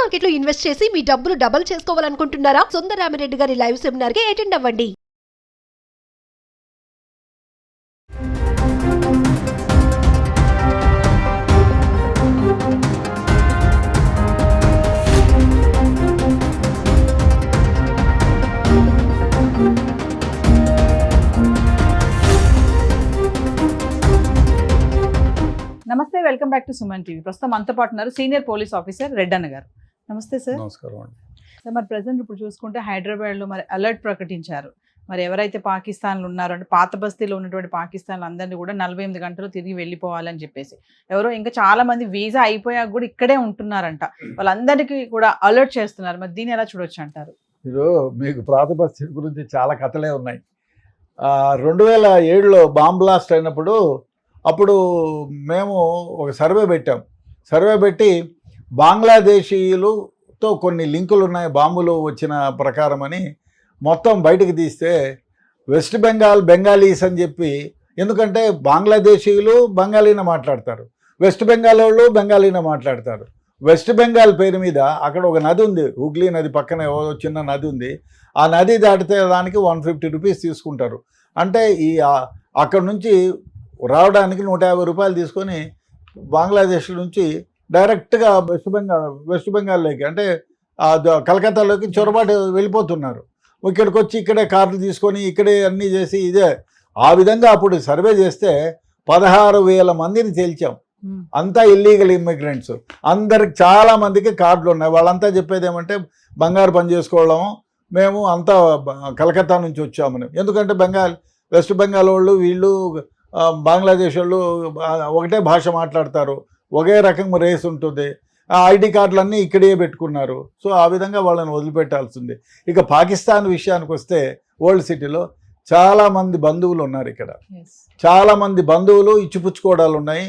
Market లో invest చేసి మీ డబ్బులు డబుల్ చేసుకోవాలనుకుంటున్నారా? సుందరరామిరెడ్డి గారి లైవ్ సెమినార్ కి అటెండ్ అవ్వండి. నమస్తే, welcome back to Suman TV. ప్రస్తుతం మనతో పాటు ఉన్నారు సీనియర్ పోలీస్ ఆఫీసర్ రెడ్డన్న గారు. నమస్తే సార్. నమస్కారం అండి. సార్, మరి ప్రజెంట్ ఇప్పుడు చూసుకుంటే హైదరాబాద్లో మరి అలర్ట్ ప్రకటించారు. మరి ఎవరైతే పాకిస్తాన్లో ఉన్నారో అంటే పాత బస్తీలో ఉన్నటువంటి పాకిస్తాన్లు అందరినీ కూడా 48 గంటలు తిరిగి వెళ్ళిపోవాలని చెప్పేసి ఎవరో ఇంకా చాలా మంది వీసా అయిపోయాక కూడా ఇక్కడే ఉంటున్నారంట. వాళ్ళందరికీ కూడా అలర్ట్ చేస్తున్నారు. మరి దీన్ని ఎలా చూడొచ్చు అంటారు? మీరు మీకు పాత బస్తీ గురించి చాలా కథలే ఉన్నాయి. 2007లో బాంబ్ బ్లాస్ట్ అయినప్పుడు అప్పుడు మేము ఒక సర్వే పెట్టాం. సర్వే పెట్టి బంగ్లాదేశీయులతో కొన్ని లింకులు ఉన్నాయి బాంబులు వచ్చిన ప్రకారం అని మొత్తం బయటకు తీస్తే వెస్ట్ బెంగాల్ బెంగాలీస్ అని చెప్పి, ఎందుకంటే బంగ్లాదేశీయులు బెంగాలీనే మాట్లాడతారు, వెస్ట్ బెంగాల్ వాళ్ళు బెంగాలీనే మాట్లాడతారు. వెస్ట్ బెంగాల్ పేరు మీద అక్కడ ఒక నది ఉంది, హుగ్లీ నది పక్కనే చిన్న నది ఉంది. ఆ నది దాటితే దానికి 150 రూపీస్ తీసుకుంటారు. అంటే ఈ అక్కడ నుంచి రావడానికి 150 రూపాయలు తీసుకొని బంగ్లాదేశ్ నుంచి డైరెక్ట్గా వెస్ట్ బెంగాల్లోకి అంటే కలకత్తాలోకి చొరబాటు వెళ్ళిపోతున్నారు. ఇక్కడికి వచ్చి ఇక్కడే కార్లు తీసుకొని ఇక్కడే అన్నీ చేసి ఇదే ఆ విధంగా అప్పుడు సర్వే చేస్తే 16,000 మందిని తేల్చాం. అంతా ఇల్లీగల్ ఇమ్మిగ్రెంట్స్. అందరికి చాలా మందికి కార్డులు ఉన్నాయి. వాళ్ళంతా చెప్పేది ఏమంటే బంగారు పని చేసుకోవడం, మేము అంతా కలకత్తా నుంచి వచ్చామని. ఎందుకంటే వెస్ట్ బెంగాల్ వాళ్ళు వీళ్ళు బంగ్లాదేశ్ వాళ్ళు ఒకటే భాష మాట్లాడతారు, ఒకే రకం రేస్ ఉంటుంది. ఐడి కార్డులన్నీ ఇక్కడే పెట్టుకున్నారు. సో ఆ విధంగా వాళ్ళని వదిలిపెట్టాల్సింది. ఇక పాకిస్తాన్ విషయానికి వస్తే ఓల్డ్ సిటీలో చాలామంది బంధువులు ఉన్నారు. ఇక్కడ చాలామంది బంధువులు ఇచ్చిపుచ్చుకోవడాలు ఉన్నాయి.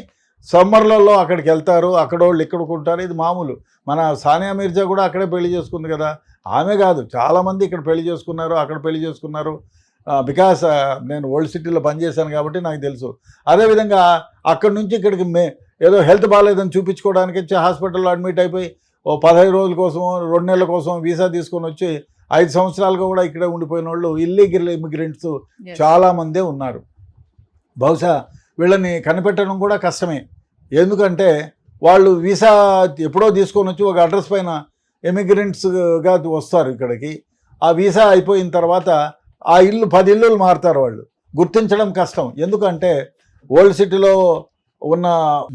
సమ్మర్లలో అక్కడికి వెళ్తారు, అక్కడ వాళ్ళు ఇక్కడికి ఉంటారు. ఇది మామూలు. మన సానియా మీర్జా కూడా అక్కడే పెళ్లి చేసుకుంది కదా. ఆమె కాదు, చాలామంది ఇక్కడ పెళ్లి చేసుకున్నారు, అక్కడ పెళ్లి చేసుకున్నారు. బికాస్ నేను ఓల్డ్ సిటీలో పనిచేశాను కాబట్టి నాకు తెలుసు. అదేవిధంగా అక్కడి నుంచి ఇక్కడికి ఏదో హెల్త్ బాగాలేదని చూపించుకోవడానికి వచ్చి హాస్పిటల్లో అడ్మిట్ అయిపోయి 15 రోజుల కోసం 2 నెలల కోసం వీసా తీసుకొని వచ్చి 5 సంవత్సరాలుగా కూడా ఇక్కడే ఉండిపోయిన వాళ్ళు ఇల్లీగల్ ఇమిగ్రెంట్స్ చాలామందే ఉన్నారు. బహుశా వీళ్ళని కనిపెట్టడం కూడా కష్టమే. ఎందుకంటే వాళ్ళు వీసా ఎప్పుడో తీసుకొని వచ్చి ఒక అడ్రస్ పైన ఇమిగ్రెంట్స్గా వస్తారు ఇక్కడికి. ఆ వీసా అయిపోయిన తర్వాత ఆ 10 ఇల్లులు మారుతారు. వాళ్ళు గుర్తించడం కష్టం. ఎందుకంటే ఓల్డ్ సిటీలో ఉన్న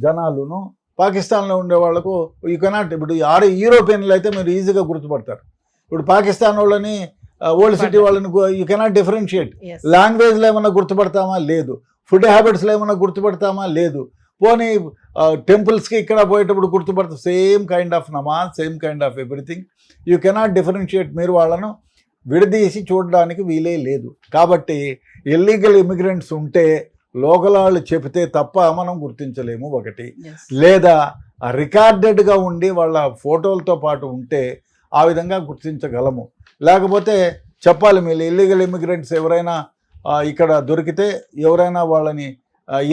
జనాలును పాకిస్తాన్లో ఉండే వాళ్ళకు యూ కెనాట్. ఇప్పుడు యూరోపియన్లు అయితే మీరు ఈజీగా గుర్తుపడతారు. ఇప్పుడు పాకిస్తాన్ వాళ్ళని ఓల్డ్ సిటీ వాళ్ళని యూ కెనాట్ డిఫరెన్షియేట్. లాంగ్వేజ్లో ఏమన్నా గుర్తుపడతామా? లేదు. ఫుడ్ హ్యాబిట్స్లో ఏమన్నా గుర్తుపడతామా? లేదు. పోనీ టెంపుల్స్కి ఇక్కడ పోయేటప్పుడు గుర్తుపడతాం. Same kind of namaz, same kind of everything. You cannot differentiate. మీరు వాళ్ళను విడదీసి చూడడానికి వీలే లేదు. కాబట్టి ఇల్లీగల్ ఇమిగ్రెంట్స్ ఉంటే లోకల్ వాళ్ళు చెబితే తప్ప మనం గుర్తించలేము. ఒకటి, లేదా రికార్డెడ్గా ఉండి వాళ్ళ ఫోటోలతో పాటు ఉంటే ఆ విధంగా గుర్తించగలము. లేకపోతే చెప్పాలి, మీరు ఇల్లీగల్ ఇమిగ్రెంట్స్ ఎవరైనా ఇక్కడ దొరికితే ఎవరైనా వాళ్ళని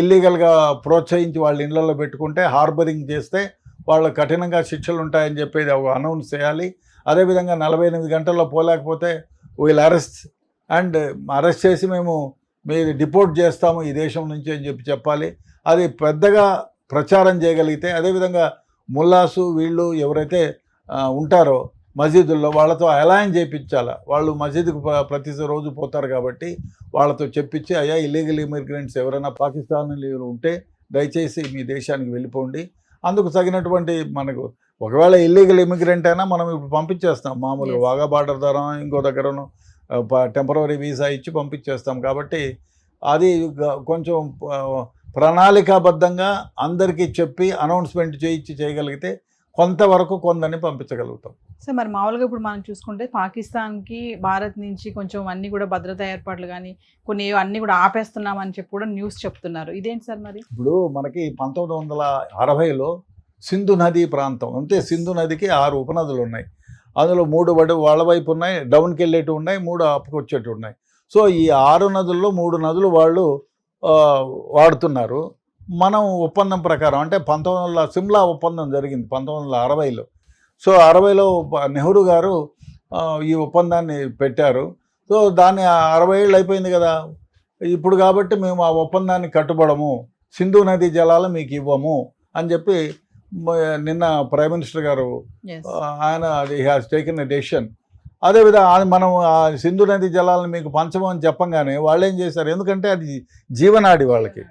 ఇల్లీగల్గా ప్రోత్సహించి వాళ్ళ ఇళ్లలో పెట్టుకుంటే, హార్బరింగ్ చేస్తే వాళ్ళ కఠినంగా శిక్షలు ఉంటాయని చెప్పేది ఒక అనౌన్స్ చేయాలి. అదేవిధంగా 48 గంటల్లో పోలేకపోతే వీల్ అరెస్ట్ చేసి మేము మీరు డిపోర్ట్ చేస్తాము ఈ దేశం నుంచి అని చెప్పాలి. అది పెద్దగా ప్రచారం చేయగలిగితే, అదేవిధంగా ముల్లాసు వీళ్ళు ఎవరైతే ఉంటారో మసీదుల్లో వాళ్ళతో అలయన్స్ చేయించాలి. వాళ్ళు మసీదుకు ప్రతి రోజు పోతారు కాబట్టి వాళ్ళతో చెప్పించి, అయ్యా ఇల్లీగల్ ఇమిగ్రెంట్స్ ఎవరైనా పాకిస్తాన్లో ఉంటే దయచేసి మీ దేశానికి వెళ్ళిపోండి. అందుకు తగినటువంటి మనకు ఒకవేళ ఇల్లీగల్ ఇమిగ్రెంట్ అయినా మనం ఇప్పుడు పంపించేస్తాం. మామూలుగా వాగా బార్డర్ ద్వారా ఇంకో దగ్గరను టెంపరరీ వీసా ఇచ్చి పంపించేస్తాం. కాబట్టి అది కొంచెం ప్రణాళికాబద్ధంగా అందరికీ చెప్పి అనౌన్స్మెంట్ చేయగలిగితే కొంతవరకు కొందని పంపించగలుగుతాం. సార్, మరి మామూలుగా ఇప్పుడు మనం చూసుకుంటే పాకిస్తాన్కి భారత్ నుంచి కొంచెం అన్నీ కూడా భద్రతా ఏర్పాట్లు కానీ కొన్ని అన్నీ కూడా ఆపేస్తున్నామని చెప్పి కూడా న్యూస్ చెప్తున్నారు. ఇదేంటి సార్? మరి ఇప్పుడు మనకి 1960లో సింధు నదీ ప్రాంతం, అంతే. సింధు నదికి 6 ఉపనదులు ఉన్నాయి. అందులో 3 వాళ్ళ వైపు ఉన్నాయి, డౌన్కి వెళ్ళేటివి ఉన్నాయి, 3 అప్పుకు వచ్చేటివి ఉన్నాయి. సో ఈ 6 నదుల్లో 3 నదులు వాళ్ళు వాడుతున్నారు. మనం ఒప్పందం ప్రకారం అంటే సిమ్లా ఒప్పందం జరిగింది 1960లో. సో 60లో నెహ్రూ గారు ఈ ఒప్పందాన్ని పెట్టారు. సో దాన్ని 60 ఏళ్ళు అయిపోయింది కదా ఇప్పుడు, కాబట్టి మేము ఆ ఒప్పందాన్ని కట్టుబడము, సింధు నదీ జలాలు మీకు ఇవ్వము అని చెప్పి నిన్న ప్రైమ్ మినిస్టర్ గారు ఆయన హ్యాస్ టేకెన్ ఎ డెసిషన్. అదేవిధంగా మనం ఆ సింధు నది జలాలను మీకు పంచమని చెప్పంగానే వాళ్ళు ఏం చేశారు, ఎందుకంటే అది జీవనాడి వాళ్ళకి.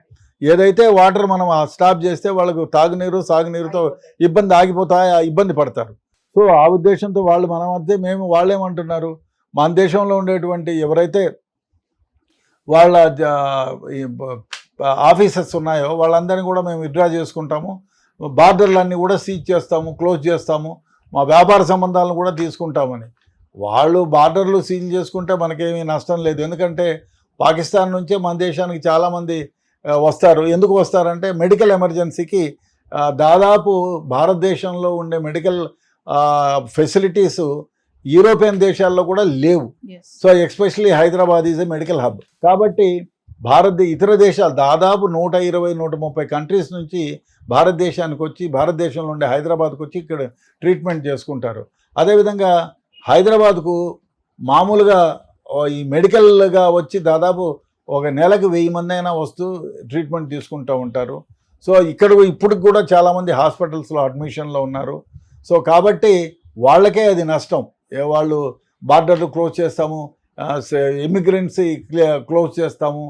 ఏదైతే వాటర్ మనం స్టాప్ చేస్తే వాళ్ళకు తాగునీరు సాగునీరుతో ఇబ్బంది పడతారు. సో ఆ ఉద్దేశంతో వాళ్ళు మన మధ్య వాళ్ళు ఏమంటున్నారు, మన దేశంలో ఉండేటువంటి ఎవరైతే వాళ్ళ ఆఫీసెస్ ఉన్నాయో వాళ్ళందరినీ కూడా మేము విత్డ్రా చేసుకుంటాము, బార్డర్లన్నీ కూడా సీజ్ చేస్తాము, క్లోజ్ చేస్తాము, మా వ్యాపార సంబంధాలను కూడా తీసుకుంటామని. వాళ్ళు బార్డర్లు సీల్ చేసుకుంటే మనకేమీ నష్టం లేదు, ఎందుకంటే పాకిస్తాన్ నుంచే మన దేశానికి చాలామంది వస్తారు. ఎందుకు వస్తారంటే మెడికల్ ఎమర్జెన్సీకి దాదాపు భారతదేశంలో ఉండే మెడికల్ ఫెసిలిటీస్ యూరోపియన్ దేశాల్లో కూడా లేవు. So especially Hyderabad is a medical hub. కాబట్టి ఇతర దేశాలు దాదాపు 120-130 కంట్రీస్ నుంచి భారతదేశానికి వచ్చి భారతదేశంలో ఉండే హైదరాబాద్కు వచ్చి ఇక్కడ ట్రీట్మెంట్ చేసుకుంటారు. అదేవిధంగా హైదరాబాద్కు మామూలుగా ఈ మెడికల్గా వచ్చి దాదాపు ఒక నెలకు 1000 మంది అయినా వస్తూ ట్రీట్మెంట్ తీసుకుంటూ ఉంటారు. సో ఇప్పుడు కూడా చాలామంది హాస్పిటల్స్లో అడ్మిషన్లో ఉన్నారు. సో కాబట్టి వాళ్ళకే అది నష్టం. వాళ్ళు బార్డర్లు క్లోజ్ చేస్తాము, ఇమిగ్రెంట్స్ క్లోజ్ చేస్తాము,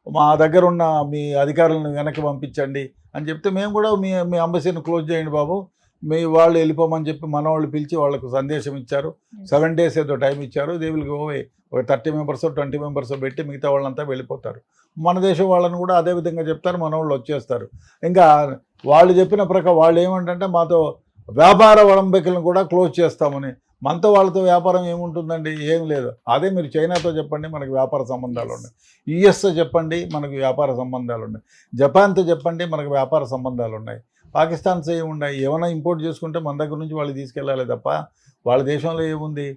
మా దగ్గర ఉన్న మీ అధికారులను వెనక్కి పంపించండి అని చెప్తే మేము కూడా మీ అంబసీని క్లోజ్ చేయండి బాబు, మీ వాళ్ళు వెళ్ళిపోమని చెప్పి మన వాళ్ళు పిలిచి వాళ్ళకు సందేశం ఇచ్చారు. 7 days ఏదో టైం ఇచ్చారు. They will go away. ఒక 30 members 20 members పెట్టి మిగతా వాళ్ళంతా వెళ్ళిపోతారు. మన దేశం వాళ్ళని కూడా అదే విధంగా చెప్తారు, మన వాళ్ళు వచ్చేస్తారు. ఇంకా వాళ్ళు చెప్పిన ప్రకారం వాళ్ళు ఏమంటే మాతో వ్యాపార ఒడంబికలను కూడా క్లోజ్ చేస్తామని. మనతో వాళ్ళతో వ్యాపారం ఏముంటుందండి, ఏం లేదు. అదే మీరు చైనాతో చెప్పండి, మనకు వ్యాపార సంబంధాలు ఉన్నాయి. యుఎస్తో చెప్పండి, మనకు వ్యాపార సంబంధాలు ఉన్నాయి. జపాన్తో చెప్పండి, మనకు వ్యాపార సంబంధాలు ఉన్నాయి. పాకిస్తాన్తో ఏమున్నాయి, ఏమైనా ఇంపోర్ట్ చేసుకుంటే మన దగ్గర నుంచి వాళ్ళు తీసుకెళ్ళాలి తప్ప వాళ్ళ దేశంలో ఏముంది.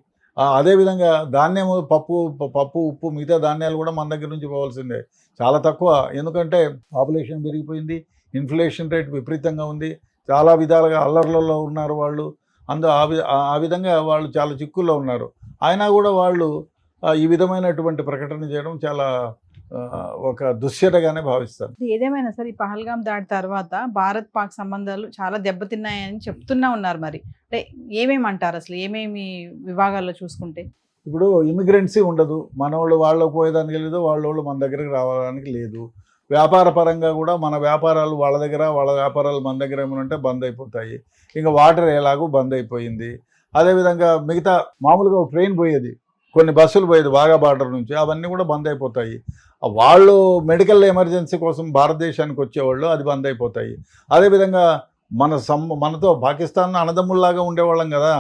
అదేవిధంగా ధాన్యము, పప్పు ఉప్పు మిగతా ధాన్యాలు కూడా మన దగ్గర నుంచి పోవాల్సిందే, చాలా తక్కువ. ఎందుకంటే పాపులేషన్ పెరిగిపోయింది, ఇన్ఫ్లేషన్ రేట్ విపరీతంగా ఉంది, చాలా విధాలుగా అల్లర్లలో ఉన్నారు వాళ్ళు. ఆ విధంగా వాళ్ళు చాలా చిక్కుల్లో ఉన్నారు. అయినా కూడా వాళ్ళు ఈ విధమైనటువంటి ప్రకటన చేయడం చాలా ఒక దుశ్చర్యగానే భావిస్తారు. ఏదేమైనా సరే ఈ పహల్గాం దాడి తర్వాత భారత్ పాక్ సంబంధాలు చాలా దెబ్బతిన్నాయని చెప్తున్నా ఉన్నారు. మరి అంటే ఏమేమంటారు, అసలు ఏమేమి విభాగాల్లో చూసుకుంటే? ఇప్పుడు ఇమిగ్రెన్సీ ఉండదు, వాళ్ళకు పోయేదానికి లేదు, వాళ్ళు మన దగ్గరికి రావడానికి లేదు. వ్యాపార పరంగా కూడా మన వ్యాపారాలు వాళ్ళ దగ్గర, వాళ్ళ వ్యాపారాలు మన దగ్గర ఏమంటే బంద్ అయిపోతాయి. ఇంకా వాటర్ ఎలాగూ బంద్ అయిపోయింది. అదేవిధంగా మిగతా మామూలుగా ట్రైన్ పోయేది, కొన్ని బస్సులు పోయేది వాఘా బార్డర్ నుంచి, అవన్నీ కూడా బంద్ అయిపోతాయి. వాళ్ళు మెడికల్ ఎమర్జెన్సీ కోసం భారతదేశానికి వచ్చేవాళ్ళు, అది బంద్ అయిపోతాయి. అదేవిధంగా మనతో పాకిస్తాన్ అన్నదమ్ముల్లాగా ఉండేవాళ్ళం కదా,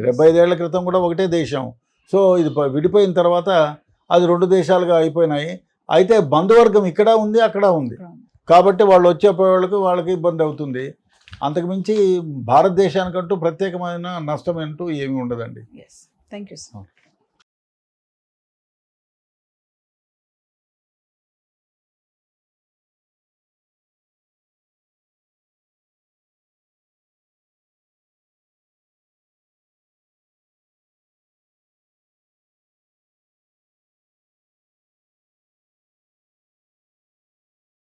75 ఏళ్ల క్రితం కూడా ఒకటే దేశం. సో ఇది విడిపోయిన తర్వాత అది 2 దేశాలుగా అయిపోయినాయి. అయితే బంధువర్గం ఇక్కడ ఉంది, అక్కడ ఉంది. కాబట్టి వాళ్ళు వాళ్ళకి ఇబ్బంది అవుతుంది. అంతకుమించి భారతదేశానికంటూ ప్రత్యేకమైన నష్టం అంటూ ఏమీ ఉండదండి. Thank you sir.